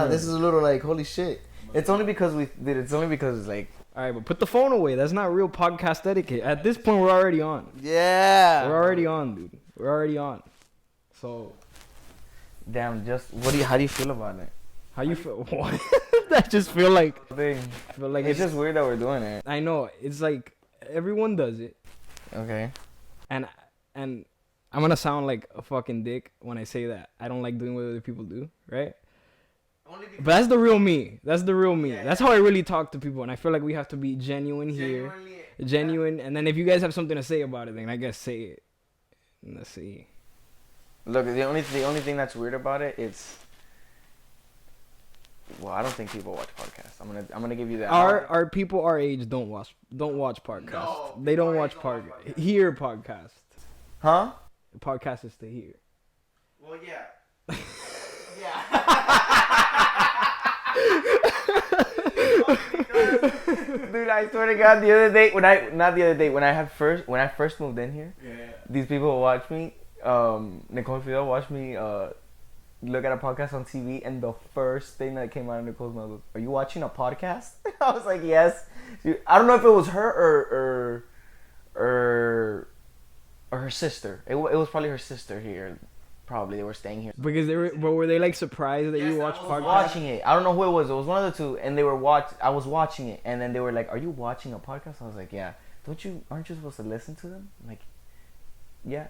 this is a little like holy shit. It's only because it's like. All right, but put the phone away. That's not real podcast etiquette. At this point, we're already on. Yeah. We're already on, dude. We're already on. So. Damn. How do you feel about it? How you feel? What? I just feel like. It's just weird that we're doing it. I know. It's like everyone does it. Okay. And I'm gonna sound like a fucking dick when I say that. I don't like doing what other people do, right? But that's the real me. That's the real me. Yeah, that's how I really talk to people. And I feel like we have to be genuine here. Genuine. And then if you guys have something to say about it, then I guess say it. Let's see. Look, the only thing that's weird about it is. Well, I don't think people watch podcasts. I'm gonna give you that. Our people our age don't watch podcasts. No, they don't watch podcasts. Hear podcasts. Huh? The podcast is to hear. Well, yeah. Dude, I swear to God, when I first moved in here, these people watch me. Nicole and Fidel watched me look at a podcast on TV, and the first thing that came out of Nicole's mouth was, "Are you watching a podcast?" I was like, "Yes." Dude, I don't know if it was her or her sister. It was probably her sister here. Probably they were staying here. Because were they like surprised that you watched podcasts? Watching it. I don't know who it was. It was one of the two, and I was watching it, and then they were like, "Are you watching a podcast?" I was like, "Yeah." Aren't you supposed to listen to them? I'm like, yeah.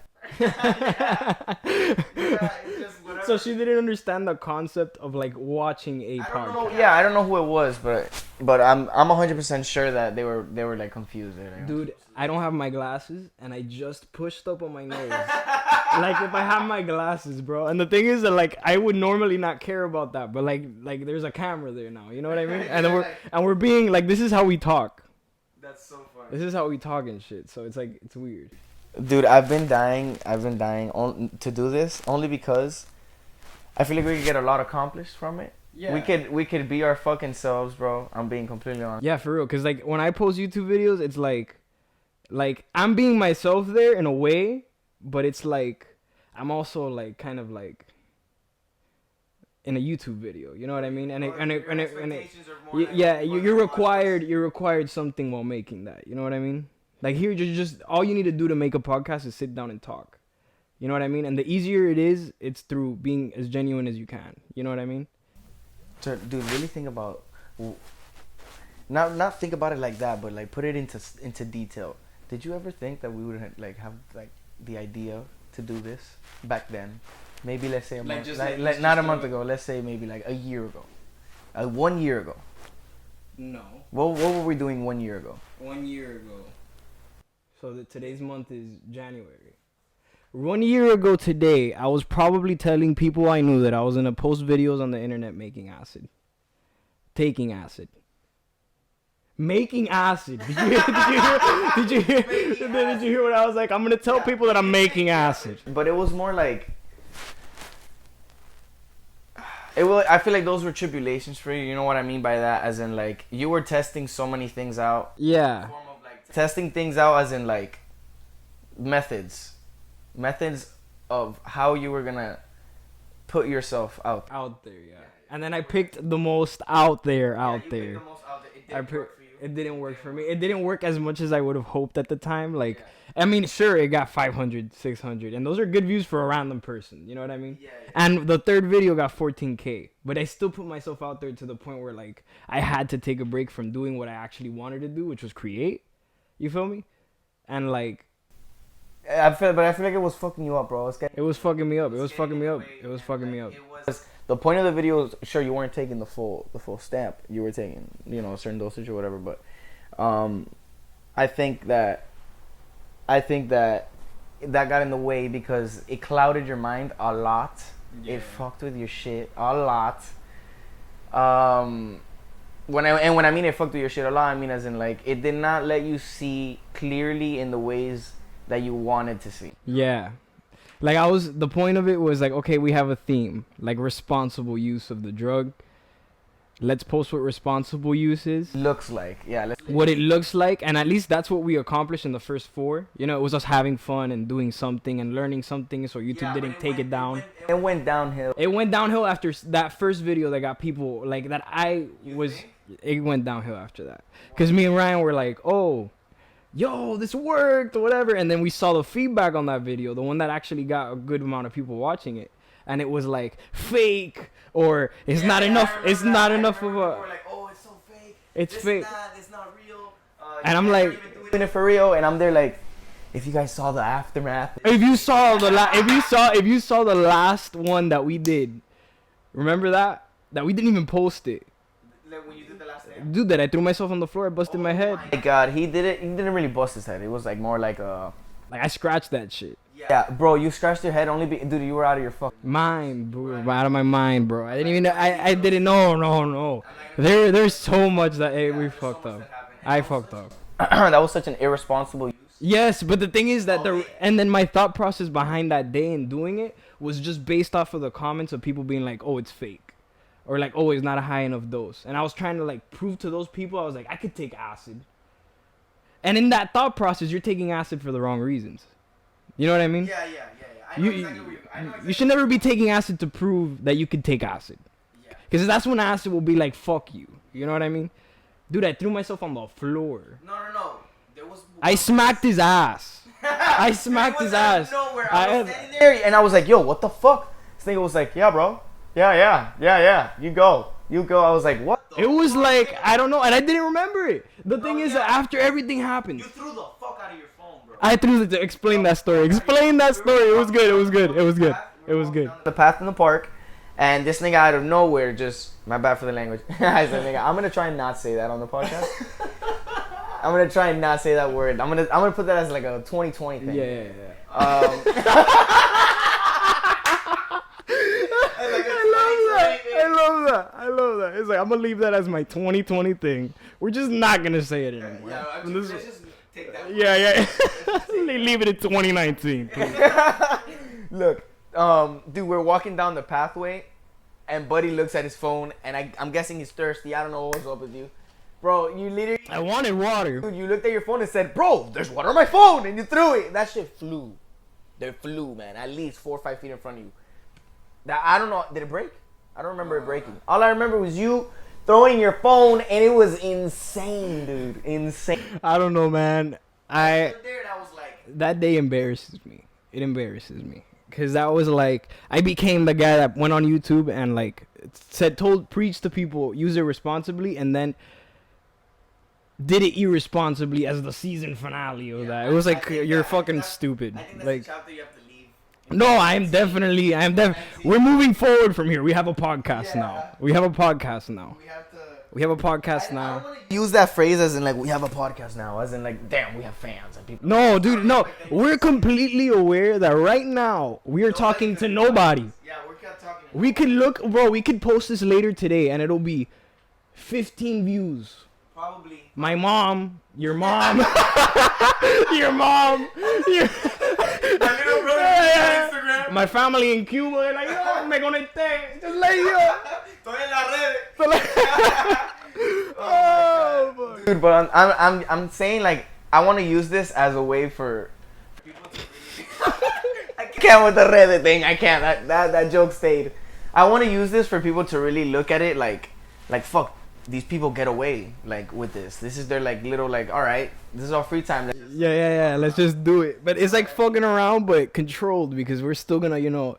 So she didn't understand the concept of like watching a podcast. Yeah, I don't know who it was, but I'm 100% sure that they were like confused. Dude, I don't have my glasses, and I just pushed up on my nose. Like if I have my glasses, bro. And the thing is that like I would normally not care about that, but like there's a camera there now. You know what I mean? And we're being like, this is how we talk. That's so funny. This is how we talk and shit. So it's like it's weird. Dude, I've been dying to do this only because I feel like we could get a lot accomplished from it. Yeah. We could be our fucking selves, bro. I'm being completely honest. Yeah, for real. Cause like when I post YouTube videos, it's like I'm being myself there in a way, but it's like I'm also like kind of like in a YouTube video. You know what I mean? You're required something while making that. You know what I mean? Like here, just all you need to do to make a podcast is sit down and talk. You know what I mean? And the easier it is, it's through being as genuine as you can. You know what I mean? So, dude, really think about, not think about it like that, but like put it into detail. Did you ever think that we would like have like the idea to do this back then? Maybe let's say a month, not a month ago. Let's say maybe like a year ago, 1 year ago. No. What were we doing 1 year ago? 1 year ago. So today's month is January. 1 year ago today, I was probably telling people I knew that I was gonna post videos on the internet making acid. Taking acid. Making acid. Did you hear what I was like? I'm gonna tell people that I'm making acid. But it was more like I feel like those were tribulations for you. You know what I mean by that? As in like you were testing so many things out. Yeah. Testing things out as in like methods of how you were gonna put yourself out there. Yeah. And then I picked the most out there. Picked the most out there. It didn't work for me. It didn't work as much as I would have hoped at the time. Like, I mean, sure, it got 500, 600, and those are good views for a random person. You know what I mean? Yeah. And the third video got 14K, but I still put myself out there to the point where like I had to take a break from doing what I actually wanted to do, which was create. You feel me? And like, I feel like it was fucking you up, bro. It was fucking me up. It was fucking me up. The point of the video is, sure, you weren't taking the full stamp. You were taking, a certain dosage or whatever. But I think that got in the way because it clouded your mind a lot. Yeah. It fucked with your shit a lot. When I mean it fucked with your shit a lot, I mean as in like it did not let you see clearly in the ways that you wanted to see. Yeah. Like the point of it was like, okay, we have a theme, like responsible use of the drug. let's post what responsible use is. Looks like, yeah. What it looks like, and at least that's what we accomplished in the first 4. You know, it was us having fun and doing something and learning something, so YouTube didn't take it down. It went downhill. It went downhill after that first video that got people, like, that I was... It went downhill after that. Because me and Ryan were like, oh, yo, this worked, or whatever. And then we saw the feedback on that video, the one that actually got a good amount of people watching it. And it was like, fake, or it's not enough. It's not enough of a... We're like, oh, it's so fake. It's fake. It's not real. And I'm like... Doing it for real. And I'm there like, if you guys saw the aftermath. If you saw if you saw the last one that we did, remember that we didn't even post it. Like when you did the last day. Dude, that I threw myself on the floor, I busted my head. My God, he did it. He didn't really bust his head. It was like more like a. Like I scratched that shit. Yeah, bro, you scratched your head dude. You were out of your fucking mind, bro. Out of my mind, bro. I didn't even. I didn't. No. There's so much that we fucked up. I fucked up. That was such an irresponsible use. Yes, but the thing is that and then my thought process behind that day and doing it was just based off of the comments of people being like, "Oh, it's fake," or like, "Oh, it's not a high enough dose." And I was trying to like prove to those people, I was like, I could take acid. And in that thought process, you're taking acid for the wrong reasons. You know what I mean? Yeah. I know exactly what you should never be taking acid to prove that you could take acid. Yeah. Because that's when acid will be like, fuck you. You know what I mean? Dude, I threw myself on the floor. No. There was. I smacked his ass. I smacked his ass. Nowhere. I was standing there and I was like, yo, what the fuck? This nigga was like, yeah, bro. Yeah. You go. I was like, what? It was like, I don't know. And I didn't remember it. The thing is, after everything happened. You threw the fuck out of your phone, bro. I threw it to explain that story. Explain that story. It was good. The path in the park. And this nigga out of nowhere just, my bad for the language. I said, nigga, I'm gonna try and not say that on the podcast. I'm gonna try and not say that word. I'm gonna put that as like a 2020 thing. Yeah. I love that. It's like, I'm gonna leave that as my 2020 thing. We're just not gonna say it anymore. Let's just take that. Yeah. Leave it in 2019. Look, dude, we're walking down the pathway, and Buddy looks at his phone, and I'm guessing he's thirsty. I don't know what's up with you. Bro, you literally... I wanted water. Dude, you looked at your phone and said, bro, there's water on my phone, and you threw it. That shit flew. They flew, man, at least 4 or 5 feet in front of you. That, I don't know, did it break? I don't remember it breaking. All I remember was you throwing your phone, and it was insane, dude. Insane. I don't know, man. There, that was like... That day embarrasses me. It embarrasses me. Because that was like... I became the guy that went on YouTube and like... preached to people, use it responsibly, and then... did it irresponsibly as the season finale of that. It was like, you're fucking stupid. I think that's like, the chapter you have to leave. No, we're moving forward from here. We have a podcast now. We have a podcast now. I don't want to use that phrase as in like, we have a podcast now. As in like, damn, we have fans and people. No, dude, no. We're completely aware that right now we are talking to nobody. Yeah, we're talking. We could look, bro, we could post this later today and it'll be 15 views. Probably. My mom, your mom, your mom, my little brother on Instagram. My family in Cuba, they're like, no, me conecté, just like yo. Estoy en las redes. Oh, fuck. Dude, but I'm saying like I want to use this as a way for people to really. I can't with the redes thing. I can't. That joke stayed. I want to use this for people to really look at it like fuck. These people get away like with this. This is their like little like, all right, this is our free time. Yeah. Let's just do it. But it's like fucking around, but controlled because we're still gonna,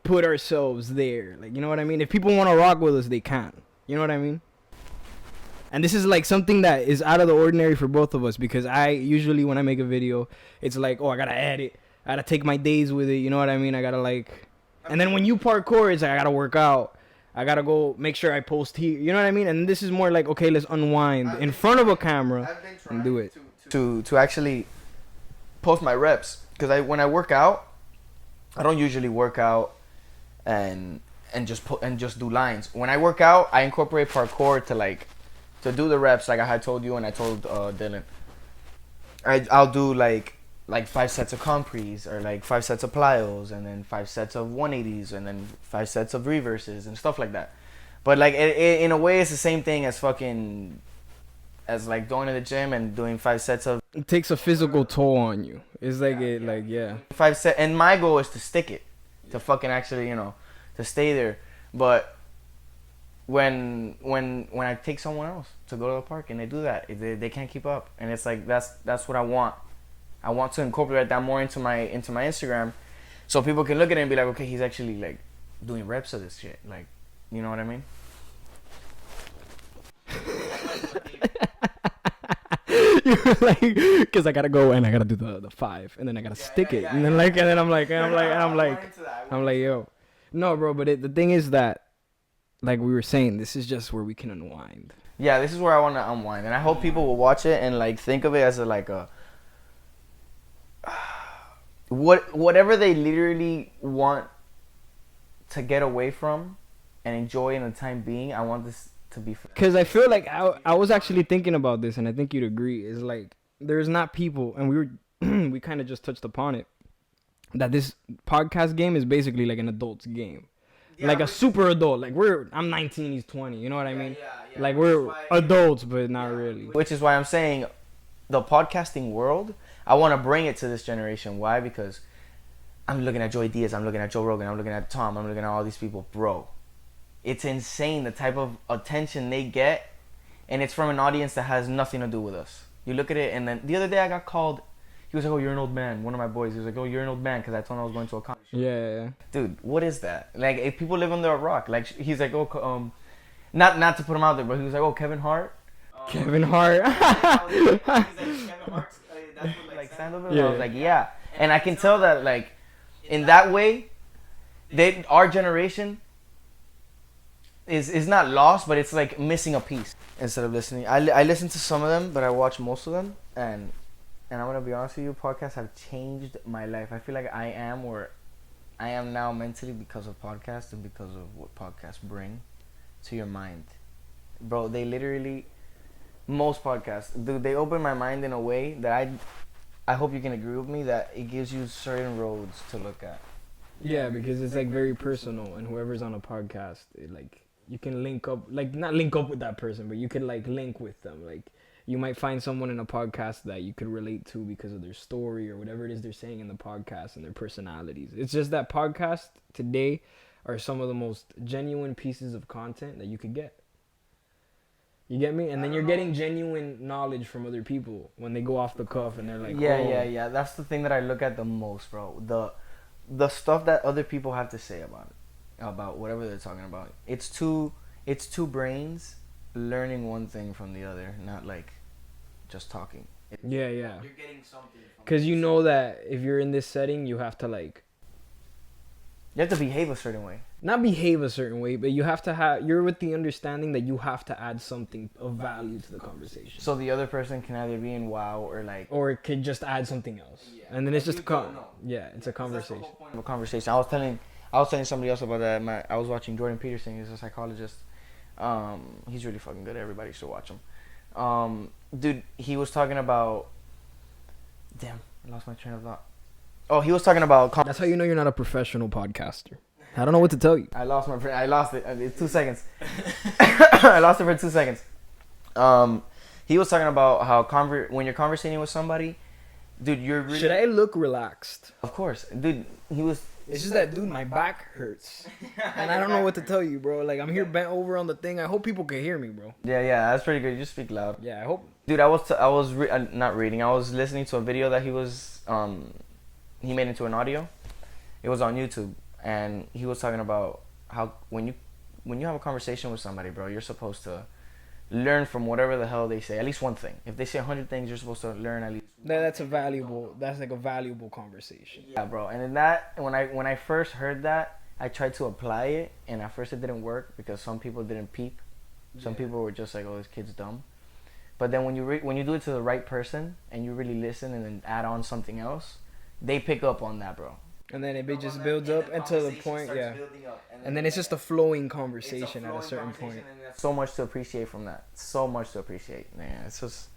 put ourselves there. Like, you know what I mean? If people want to rock with us, they can. You know what I mean? And this is like something that is out of the ordinary for both of us because I usually when I make a video, it's like, oh, I gotta edit. I gotta take my days with it. You know what I mean? I gotta like, and then when you parkour, it's like I gotta work out. I gotta go make sure I post here. You know what I mean? And this is more like, okay, let's unwind in front of a camera and do it. To actually post my reps. Because when I work out, I don't usually work out and just do lines. When I work out, I incorporate parkour to do the reps like I had told you and I told Dylan. I'll do like 5 sets of comprees or like 5 sets of plyos and then 5 sets of 180s and then 5 sets of reverses and stuff like that. But like in a way, it's the same thing as fucking as like going to the gym and doing 5 sets of. It takes a physical toll on you. It's like yeah. 5 set, and my goal is to stick it, to fucking actually to stay there. But when I take someone else to go to the park and they do that, they can't keep up, and it's like that's what I want. I want to incorporate that more into my Instagram, so people can look at it and be like, okay, he's actually like doing reps of this shit, like, you know what I mean? You're like, because I gotta go and I gotta do the 5, and then I gotta stick it, and then I'm like, yo, no, bro. But the thing is that, like we were saying, this is just where we can unwind. Yeah, this is where I want to unwind, and I hope people will watch it and like think of it as a whatever they literally want to get away from and enjoy in the time being. I want this to be, because I feel like I was actually thinking about this, and I think you'd agree, is like there's not people, and we kind of just touched upon it, that this podcast game is basically like an adult's game. Yeah, like a super adult. Like I'm 19, he's 20. You know what I mean? Yeah. Like we're adults, but not really. Which is why I'm saying the podcasting world, I want to bring it to this generation. Why? Because I'm looking at Joey Diaz, I'm looking at Joe Rogan, I'm looking at Tom, I'm looking at all these people. Bro, it's insane the type of attention they get, and it's from an audience that has nothing to do with us. You look at it, and then the other day I got called. He was like, "Oh, you're an old man." One of my boys, he was like, "Oh, you're an old man," because I told him I was going to a college. Yeah. Dude, what is that? Like, if people live under a rock. Like, he's like, "Oh, not to put him out there, but he was like, oh, Kevin Hart." Kevin Hart. He's like, Kevin Hart's like stand-up. Yeah. I was like, yeah, and I can tell that like, in that way, our generation is not lost, but it's like missing a piece. Instead of listening, I listen to some of them, but I watch most of them, and I'm gonna be honest with you, podcasts have changed my life. I feel like I am where I am now mentally because of podcasts and because of what podcasts bring to your mind. Bro, they literally, most podcasts, dude, they open my mind in a way that I hope you can agree with me that it gives you certain roads to look at. Yeah, because it's like very personal, and whoever's on a podcast, you can link up, like not link up with that person, but you can like link with them. Like you might find someone in a podcast that you could relate to because of their story or whatever it is they're saying in the podcast and their personalities. It's just that podcasts today are some of the most genuine pieces of content that you could get. You get me? And then you're getting genuine knowledge from other people when they go off the cuff and they're like, yeah. That's the thing that I look at the most, bro. The stuff that other people have to say about whatever they're talking about. It's two brains learning one thing from the other, not like just talking. Yeah. You're getting something. Because you know that if you're in this setting, you have to behave a certain way. Not behave a certain way, but you have to you're with the understanding that you have to add something of value to the conversation. So the other person can either be in wow or it could just add something else. Yeah. And then it's just it's a conversation. That's the whole point of a conversation. I was telling somebody else about that. I was watching Jordan Peterson. He's a psychologist. He's really fucking good. Everybody should watch him. Dude, he was talking about. Damn, I lost my train of thought. Oh, he was talking about. That's how you know you're not a professional podcaster. I don't know what to tell you. I lost it. It's 2 seconds. I lost it for 2 seconds. He was talking about how when you're conversating with somebody, dude, you're really. Should I look relaxed? Of course, dude. He was. It's just that, dude, my back hurts, and I don't know what to tell you, bro. Like I'm here bent over on the thing. I hope people can hear me, bro. Yeah, that's pretty good. You just speak loud. Yeah, I hope. Dude, I was not reading. I was listening to a video that he made into an audio. It was on YouTube, and he was talking about how when you have a conversation with somebody, bro, you're supposed to learn from whatever the hell they say. At least one thing. If they say 100 things, you're supposed to learn at least. That's like a valuable conversation. Yeah, bro. And in that, when I first heard that, I tried to apply it, and at first it didn't work because some people didn't peep. Some people were just like, "Oh, this kid's dumb." But then when you do it to the right person and you really listen and then add on something else, they pick up on that, bro. And then it just builds up until the point, yeah. And then it's just a flowing conversation at a certain point. So much to appreciate from that. So much to appreciate, man. It's just.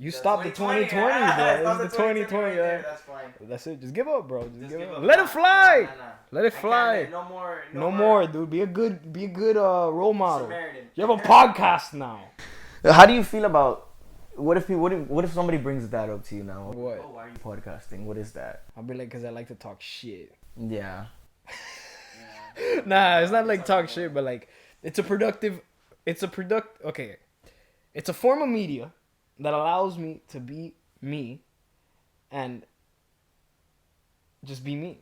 You stopped the 2020, bro. It's the 2020. Yeah. That's fine. That's it. Just give up, bro. Just give up. Let it fly. Nah. Let it fly. No more, dude. Be a good role model. Samaritan. You have a podcast now. How do you feel about what if somebody brings that up to you now? What? Oh, why are you podcasting? What is that? I'll be like, cause I like to talk shit. Yeah. Nah, it's not like talk shit, but like it's a form of media that allows me to be me and just be me.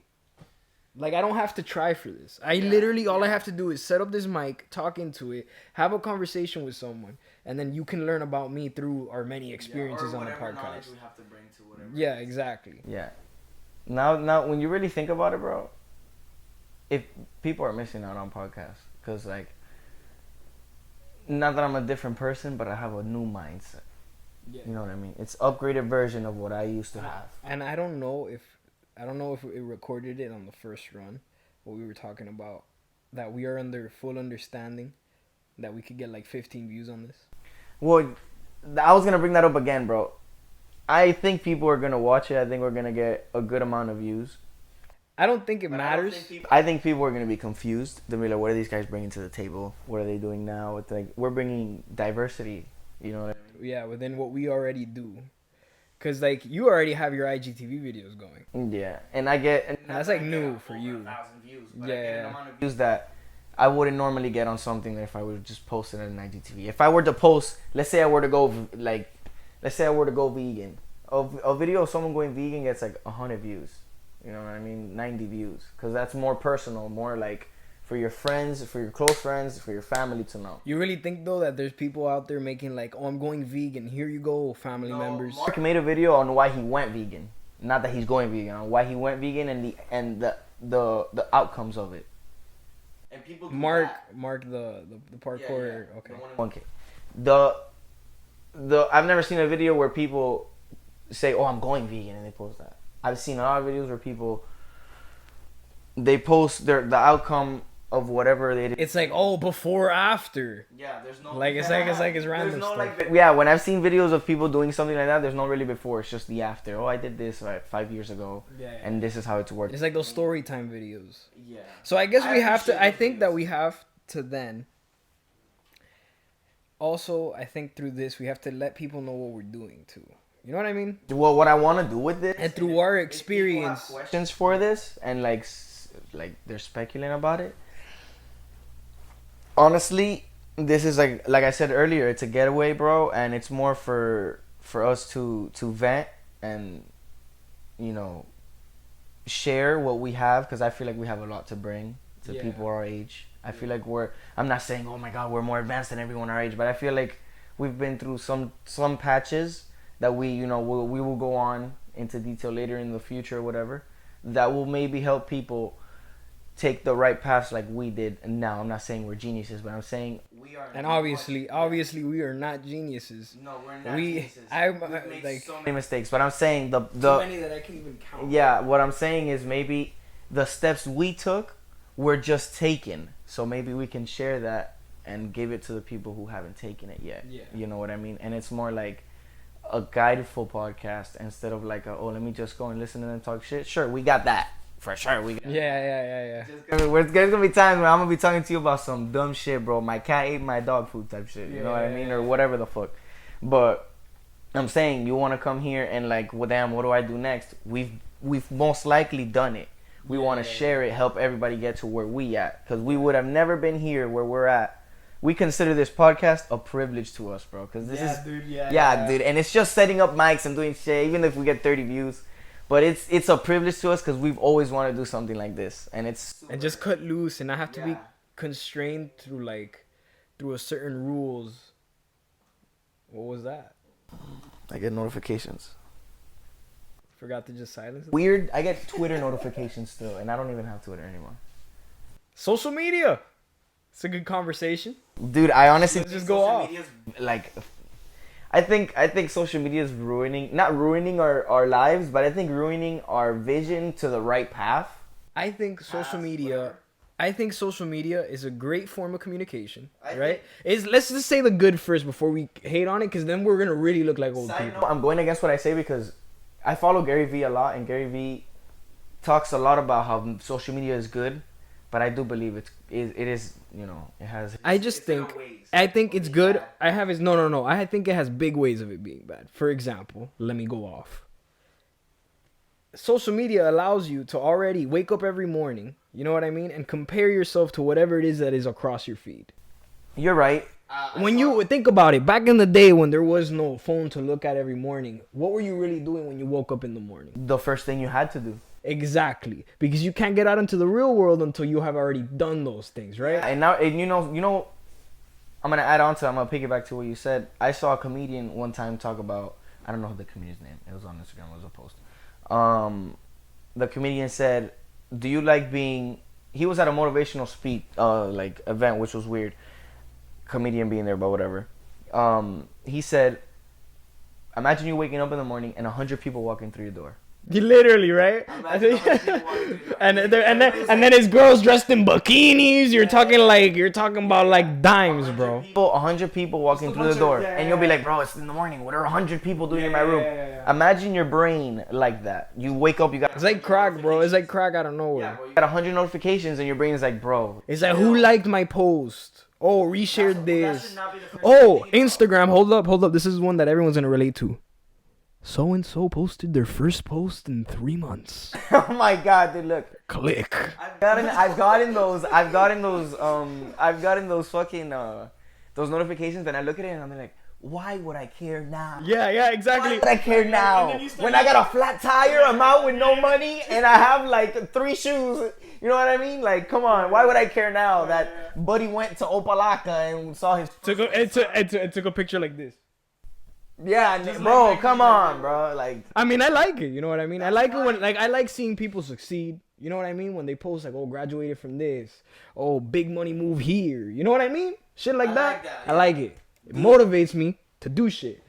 Like, I don't have to try for this. All I have to do is set up this mic, talk into it, have a conversation with someone, and then you can learn about me through our many experiences on the podcast. We have to bring to whatever. Yeah, exactly. Yeah. Now, when you really think about it, bro, if people are missing out on podcasts, because like, not that I'm a different person, but I have a new mindset. Yeah. You know what I mean? It's upgraded version of what I used to have. And I don't know if it recorded it on the first run, what we were talking about, that we are under full understanding that we could get like 15 views on this. Well, I was gonna bring that up again, bro. I think people are gonna watch it. I think we're gonna get a good amount of views. I don't think it matters. I think people are gonna be confused. They'll be like, "What are these guys bringing to the table? What are they doing now?" It's like we're bringing diversity. You know what I mean? Yeah, within what we already do. Cause like you already have your IGTV videos going. Yeah, and I get and that's like new for you. 1,000 views, but I get an amount of views that I wouldn't normally get on something if I would just post it on IGTV. If I were to post, let's say I were to go vegan, a video of someone going vegan gets like 100 views. You know what I mean? 90 views, because that's more personal, more like for your friends, for your close friends, for your family to know. You really think though that there's people out there making like, oh, I'm going vegan. Here you go, family members. Mark made a video on why he went vegan, not that he's going vegan, on why he went vegan and the outcomes of it. And people Mark the parkour. Yeah. Okay. 1K. The I've never seen a video where people say, "Oh, I'm going vegan," and they post that. I've seen a lot of videos where people they post the outcome of whatever they did. It's like, oh, before, after. Yeah, there's no like it's random stuff. Yeah, when I've seen videos of people doing something like that, there's no really before. It's just the after. Oh, I did this like 5 years ago, and this is how it's worked. It's like those story time videos. Yeah. So I guess we have to. I think that we have to then. Also, I think through this we have to let people know what we're doing too. You know what I mean? Well, what I want to do with this, and through our experience, questions for this, and like they're speculating about it. Honestly, this is like I said earlier, it's a getaway, bro, and it's more for us to vent and, you know, share what we have, because I feel like we have a lot to bring to people our age. I feel like I'm not saying, oh my God, we're more advanced than everyone our age, but I feel like we've been through some patches that we will go on into detail later in the future or whatever, that will maybe help people take the right paths like we did. And now I'm not saying we're geniuses, but I'm saying we are. And obviously we are not geniuses. No, we're not geniuses. We've made like so many mistakes, but I'm saying so many that I can't even count. Yeah, what I'm saying is maybe the steps we took were just taken, so maybe we can share that and give it to the people who haven't taken it yet. Yeah. You know what I mean? And it's more like a guideful podcast instead of like let me just go and listen to them talk shit. Sure, we got that. For sure, we got Yeah. There's gonna be times where I'm gonna be talking to you about some dumb shit, bro. My cat ate my dog food type shit. You know what I mean? Or whatever the fuck. But I'm saying, you want to come here and like, well, damn, what do I do next? We've most likely done it. We want to share it, help everybody get to where we at, because we would have never been here where we're at. We consider this podcast a privilege to us, bro, because this is dude, dude, and it's just setting up mics and doing shit, even if we get 30 views. But it's a privilege to us because we've always wanted to do something like this, and just cut loose and not have to be constrained through a certain rules. What was that? I get notifications. Forgot to just silence it? Weird. I get Twitter notifications still, and I don't even have Twitter anymore. Social media. It's a good conversation. Dude, I honestly just go off. Like, I think social media is not ruining our lives, but I think ruining our vision to the right path. I think social media I think social media is a great form of communication, right? Let's just say the good first before we hate on it, because then we're gonna really look like old people. I'm going against what I say because I follow Gary Vee a lot, and Gary Vee talks a lot about how social media is good, but I do believe it is it has. I think it's good. No. I think it has big ways of it being bad. For example, let me go off. Social media allows you to already wake up every morning, you know what I mean, and compare yourself to whatever it is that is across your feed. You're right. When you think about it, back in the day when there was no phone to look at every morning, what were you really doing when you woke up in the morning? The first thing you had to do. Exactly, because you can't get out into the real world until you have already done those things, right? And now, I'm gonna add on to. I'm gonna piggyback to what you said. I saw a comedian one time talk about. I don't know the comedian's name. It was on Instagram. It was a post. The comedian said, "Do you like being?" He was at a motivational speech, event, which was weird. Comedian being there, but whatever. He said, "Imagine you waking up in the morning and 100 people walking through your door." You literally, right? and then his girls dressed in bikinis. You're talking about like dimes, bro. 100 people walking through the door, and you'll be like, "Bro, it's in the morning. What are 100 people doing in my room?" Imagine your brain like that. You wake up, you got. It's like crack, bro. It's like crack out of nowhere. You got 100 notifications, and your brain is like, "Bro." It's like, who liked my post? Oh, reshared this. Oh, Instagram. Hold up. This is one that everyone's gonna relate to. So and so posted their first post in 3 months. Oh my god, dude! Look. Click. I've gotten those fucking those notifications, and I look at it and I'm like, why would I care now? Yeah, exactly. Why would I care now? When I got a flat tire, I'm out with no money, and I have like 3 shoes. You know what I mean? Like, come on. Why would I care now that Buddy went to Opalaka and saw his? Took a picture like this. Yeah, bro, come on, bro. Like, I mean, I like it. You know what I mean? I like it when, I like seeing people succeed. You know what I mean? When they post like, oh, graduated from this. Oh, big money move here. You know what I mean? Shit like that. I like it. It motivates me to do shit.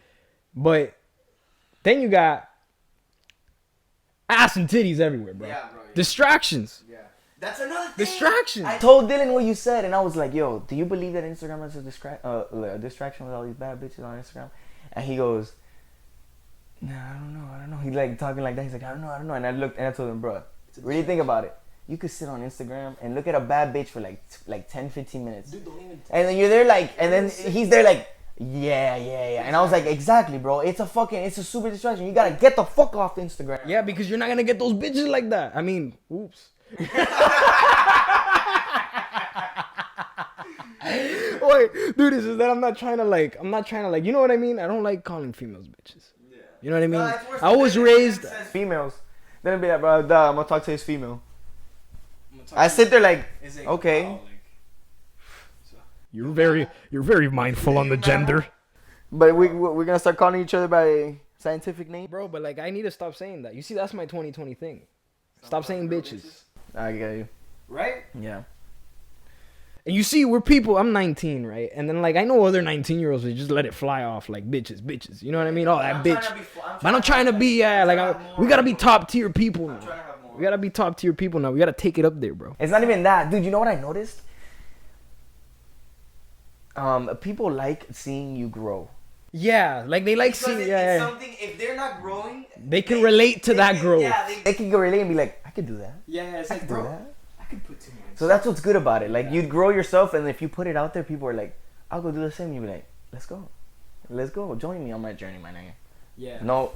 But then you got ass and titties everywhere, bro. Yeah, bro. Yeah. Distractions. Yeah. That's another thing. Distractions. I told Dylan what you said, and I was like, yo, do you believe that Instagram is a distraction with all these bad bitches on Instagram? And he goes, nah, I don't know. He's like talking like that. He's like, I don't know. And I looked and I told him, bro, really think about it. You could sit on Instagram and look at a bad bitch for like 10, 15 minutes. Dude, don't even and then you're there like, and then he's there like, yeah. And I was like, exactly, bro. It's a super distraction. You gotta get the fuck off Instagram. Yeah, because you're not gonna get those bitches like that. I mean, oops. Wait, dude, this is that I'm not trying to like, you know what I mean? I don't like calling females bitches. Yeah. You know what I mean? I was raised females. Then it'd be like, bro, I'm gonna talk to his female. I sit there like, okay. Wow, you're very mindful on the gender. But we're gonna start calling each other by scientific name, bro. But like, I need to stop saying that. You see, that's my 2020 thing. Stop saying bitches. I get you. Right? Yeah. And you see, we're people. I'm 19, right? And then like, I know other 19-year-olds that just let it fly off like bitches. You know what I mean? Oh, that bitch. But I'm trying to be we gotta be top tier people now. We gotta be top tier people now. We gotta take it up there, bro. It's not even that, dude. You know what I noticed? People like seeing you grow. Yeah, like they like seeing. Yeah. Something. If they're not growing, they can relate to that growth. Yeah, they can relate and be like, I could do that. Yeah, it's like, bro, I could put 2 minutes. So that's what's good about it. Like, you'd grow yourself, and if you put it out there, people are like, I'll go do the same. You'd be like, let's go, join me on my journey, my nigga. Yeah. No.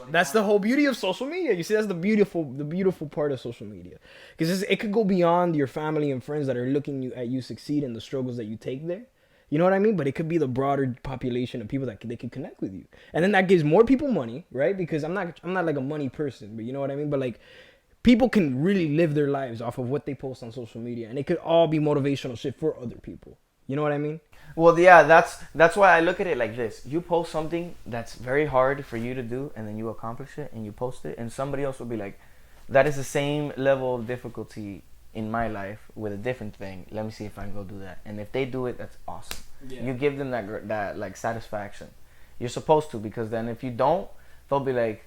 That's the whole beauty of social media. You see, that's the beautiful part of social media, because it could go beyond your family and friends that are looking at you succeed and the struggles that you take there. You know what I mean? But it could be the broader population of people that they can connect with you, and then that gives more people money, right? Because I'm not like a money person, but you know what I mean. But like, people can really live their lives off of what they post on social media, and it could all be motivational shit for other people. You know what I mean? Well, yeah, that's why I look at it like this. You post something that's very hard for you to do, and then you accomplish it, and you post it, and somebody else will be like, that is the same level of difficulty in my life with a different thing. Let me see if I can go do that. And if they do it, that's awesome. Yeah. You give them that like satisfaction. You're supposed to, because then if you don't, they'll be like,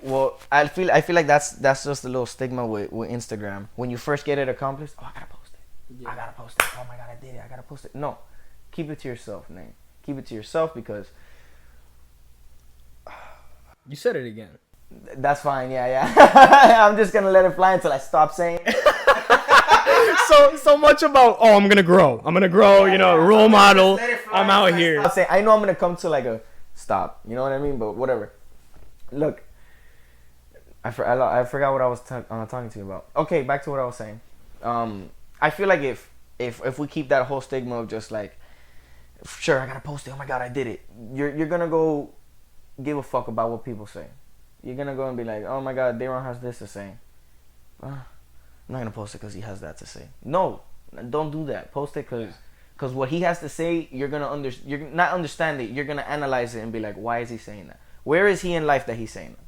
well, I feel like that's just a little stigma with Instagram. When you first get it accomplished, oh, I gotta post it. I gotta post it. Oh my god, I did it. I gotta post it. No, keep it to yourself, man. Keep it to yourself because you said it again. That's fine. Yeah. I'm just gonna let it fly until I stop saying it. so much about I'm gonna grow. Role model. I'm out here. I know I'm gonna come to like a stop. You know what I mean? But whatever. Look, I forgot what I was talking to you about. Okay, back to what I was saying. I feel like if we keep that whole stigma of just like, sure, I gotta post it. Oh my god, I did it. You're gonna go give a fuck about what people say. You're gonna go and be like, oh my god, Dayron has this to say. I'm not gonna post it because he has that to say. No, don't do that. Post it because what he has to say, you're not understand it. You're gonna analyze it and be like, why is he saying that? Where is he in life that he's saying that?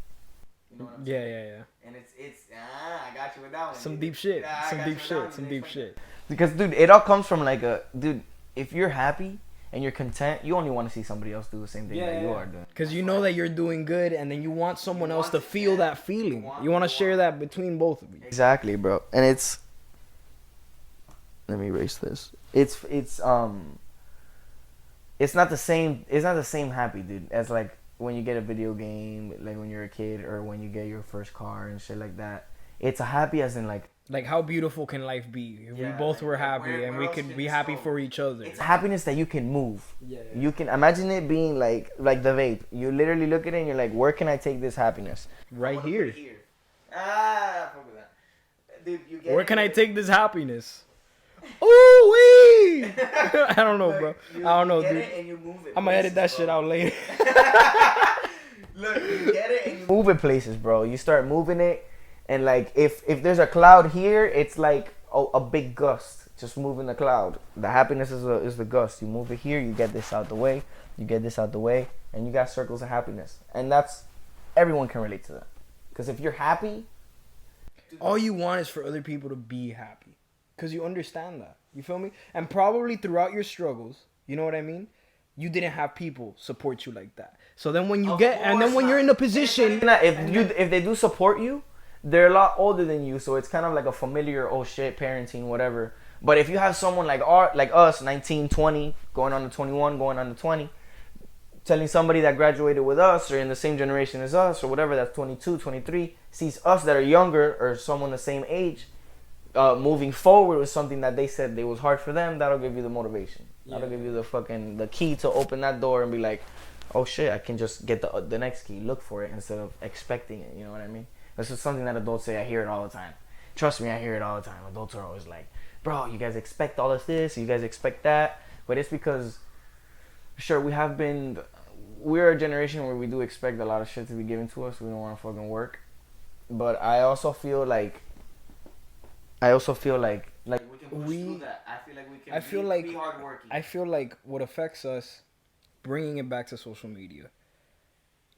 You know what I'm saying? And it's I got you with that one. Some deep shit. Some deep shit. Because dude, it all comes from like dude. If you're happy and you're content, you only want to see somebody else do the same thing that you are doing. Because you know that you're doing good, and then you want someone else to feel that feeling. You want to share that between both of you. Exactly, bro. And it's. Let me erase this. It's not the same. It's not the same happy, dude, as like when you get a video game, like when you're a kid, or when you get your first car and shit like that. It's a happy as in like how beautiful can life be if we both were happy and we could be happy for each other. It's happiness that you can move. Yeah. You can imagine it being like the vape. You literally look at it and you're like, where can I take this happiness? Right here. Fuck with that. Dude, you get where can I take this happiness? Ooh wee! I don't know, bro. I don't know, dude. I'm gonna edit that shit out later. Look, you get it and you move it places, bro. You start moving it. And like if there's a cloud here, it's like a big gust, just moving the cloud. The happiness is the gust. You move it here, you get this out the way, you get this out the way, and you got circles of happiness. And that's everyone can relate to that. Because if you're happy, all you want is for other people to be happy. Because you understand that. You feel me? And probably throughout your struggles, you know what I mean? You didn't have people support you like that. So then when you when you're in a position, if they do support you, they're a lot older than you, so it's kind of like a familiar, oh shit, parenting, whatever. But if you have someone like us, 19, 20, going on to 21, going on to 20, telling somebody that graduated with us or in the same generation as us or whatever, that's 22, 23, sees us that are younger or someone the same age, moving forward with something that they said it was hard for them, that'll give you the motivation. That'll give you the key to open that door and be like, oh shit, I can just get the next key, look for it instead of expecting it, you know what I mean? This is something that adults say. I hear it all the time. Trust me, I hear it all the time. Adults are always like, bro, you guys expect all of this, you guys expect that. But it's because, sure, we're a generation where we do expect a lot of shit to be given to us. We don't want to fucking work. But I also feel like we can push through that. I feel like we can be hardworking. I feel like what affects us, bringing it back to social media,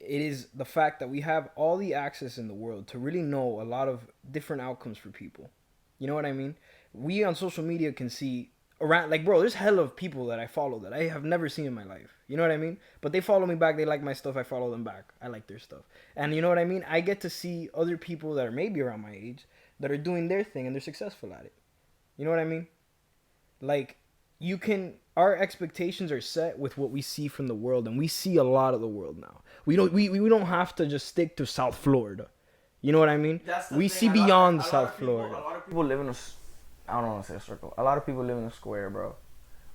it is the fact that we have all the access in the world to really know a lot of different outcomes for people. You know what I mean? We on social media can see around, like, bro, there's hell of people that I follow that I have never seen in my life. You know what I mean? But they follow me back. They like my stuff. I follow them back. I like their stuff. And you know what I mean? I get to see other people that are maybe around my age that are doing their thing and they're successful at it. You know what I mean? Like, our expectations are set with what we see from the world, and we see a lot of the world now. We don't have to just stick to South Florida. You know what I mean? We see beyond South Florida. A lot of people live in I don't want to say a circle. A lot of people live in a square, bro.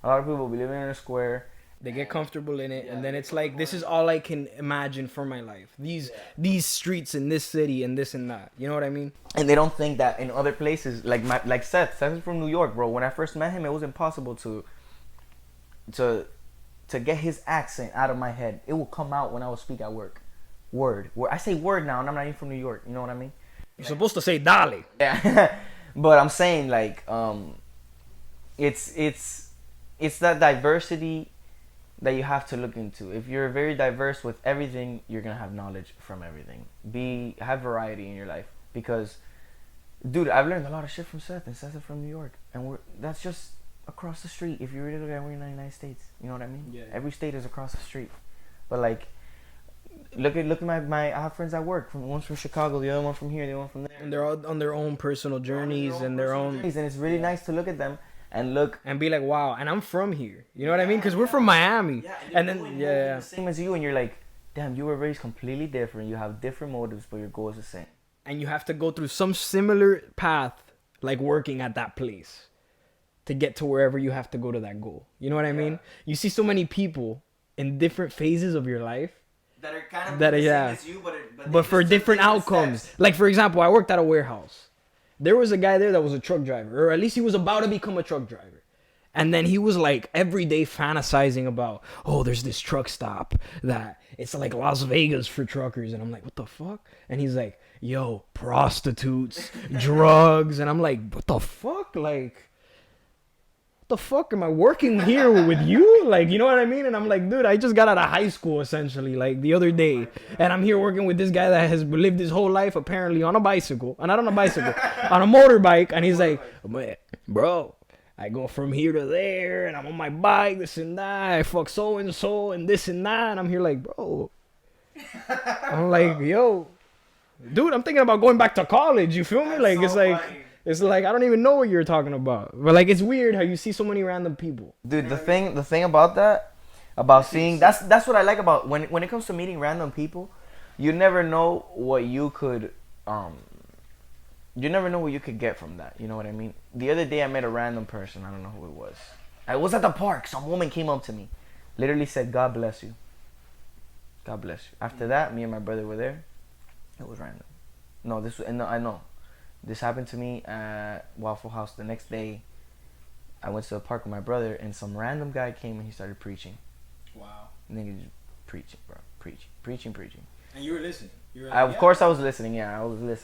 A lot of people be living in a square. They get comfortable in it, and then it's like, this is all I can imagine for my life. These streets in this city and this and that. You know what I mean? And they don't think that in other places, like Seth is from New York, bro. When I first met him, it was impossible to get his accent out of my head. It will come out when I will speak at work. Word. I say word now, and I'm not even from New York. You know what I mean? You're supposed to say dale. Yeah. But I'm saying, like, it's that diversity that you have to look into. If you're very diverse with everything, you're gonna have knowledge from everything. Have variety in your life, because, dude, I've learned a lot of shit from Seth, and Seth is from New York, and that's just across the street. If you really look at it, we're in the United States. You know what I mean? Yeah. Every state is across the street. But like, look at I have friends at work. One's from Chicago, the other one from here, the other one from there. And they're all on their own personal journeys and their own. And it's really nice to look at them and look and be like, wow, and I'm from here. You know what I mean? Because we're from Miami. Yeah, and then the same as you, and you're like, damn, you were raised completely different. You have different motives, but your goal is the same. And you have to go through some similar path, like working at that place, to get to wherever you have to go to that goal. You know what I mean? You see so many people in different phases of your life That are kind of that the yeah, same as you, but for different outcomes. steps. Like, for example, I worked at a warehouse. There was a guy there that was a truck driver, or at least he was about to become a truck driver. And then he was like every day fantasizing about, oh, there's this truck stop that it's like Las Vegas for truckers. And I'm like, what the fuck? And he's like, yo, prostitutes, drugs. And I'm like, what the fuck? Like, what the fuck am I working here with you? Like, you know what I mean? And I'm like, dude, I just got out of high school essentially, like the other day. And I'm here working with this guy that has lived his whole life apparently on a bicycle. Not on a bicycle, on a motorbike. And he's like, bro, I go from here to there, and I'm on my bike, this and that. I fuck so and so, and this and that. And I'm here like, bro. I'm like, yo, dude, I'm thinking about going back to college. You feel me? Like, so it's like I don't even know what you're talking about. But like, it's weird how you see so many random people. Dude, the thing about that, about seeing that's what I like about when it comes to meeting random people, you never know what you could You never know what you could get from that. You know what I mean? The other day I met a random person. I don't know who it was. I was at the park. Some woman came up to me. Literally said, God bless you. God bless you. After that, me and my brother were there. It was random. No, I know. This happened to me at Waffle House the next day. I went to the park with my brother, and some random guy came and he started preaching. Wow. Nigga just preaching, bro. Preaching. And you were listening? Of course I was listening. Yeah, I was listening.